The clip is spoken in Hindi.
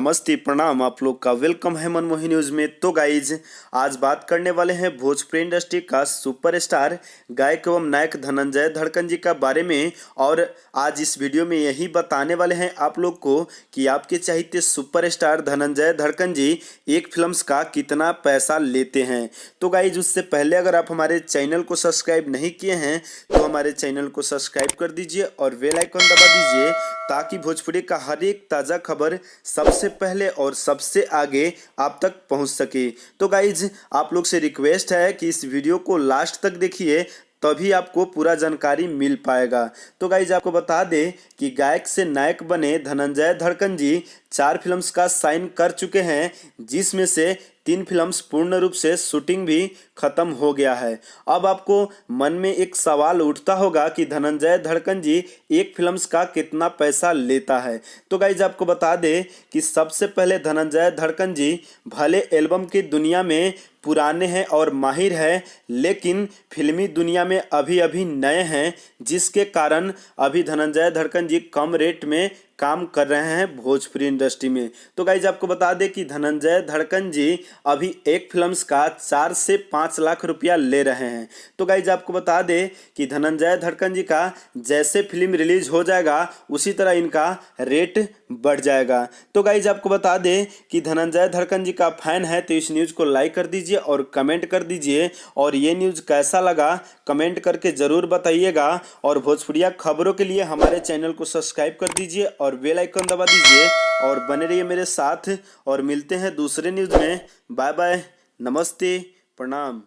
नमस्ते प्रणाम, आप लोग का वेलकम है मनमोही न्यूज़ में। तो गाइज आज बात करने वाले हैं भोजपुरी इंडस्ट्री का सुपरस्टार गायक एवं नायक धनंजय धड़कन जी का बारे में। और आज इस वीडियो में यही बताने वाले हैं आप लोग को कि आपके चाहते सुपरस्टार धनंजय धड़कन जी एक फिल्म्स का कितना पैसा लेते हैं। तो गाइज उससे पहले अगर आप हमारे चैनल को सब्सक्राइब नहीं किए हैं तो हमारे चैनल को सब्सक्राइब कर दीजिए और बेल आइकन दबा दीजिए ताकि भोजपुरी का हर एक ताज़ा खबर सबसे पहले और सबसे आगे आप तक पहुंच सके। तो गाइज आप लोग से रिक्वेस्ट है कि इस वीडियो को लास्ट तक देखिए, तभी आपको पूरा जानकारी मिल पाएगा। तो गाइज आपको बता दें कि गायक से नायक बने धनंजय धड़कन जी 4 फिल्म्स का साइन कर चुके हैं, जिसमें से 3 फिल्म्स पूर्ण रूप से शूटिंग भी खत्म हो गया है। अब आपको मन में एक सवाल उठता होगा कि धनंजय धड़कन जी एक फिल्म्स का कितना पैसा लेता है। तो गाइज आपको बता दें कि सबसे पहले धनंजय धड़कन जी भले एल्बम की दुनिया में पुराने हैं और माहिर हैं, लेकिन फिल्मी दुनिया में अभी अभी नए हैं, जिसके कारण अभी धनंजय धड़कन जी कम रेट में काम कर रहे हैं भोजपुरी इंडस्ट्री में। तो गाइज आपको बता दें कि धनंजय धड़कन जी अभी एक फिल्म्स का 4 से 5 लाख रुपया ले रहे हैं। तो गाइज आपको बता दें कि धनंजय धड़कन जी का जैसे फिल्म रिलीज हो जाएगा उसी तरह इनका रेट बढ़ जाएगा। तो गाइज आपको बता दें कि धनंजय धड़कन जी का फैन है तो इस न्यूज़ को लाइक कर दीजिए और कमेंट कर दीजिए, और ये न्यूज़ कैसा लगा कमेंट करके ज़रूर बताइएगा। और भोजपुरिया खबरों के लिए हमारे चैनल को सब्सक्राइब कर दीजिए और बेल आइकन दबा दीजिए और बने रहिए मेरे साथ। और मिलते हैं दूसरे न्यूज़ में। बाय बाय, नमस्ते, प्रणाम।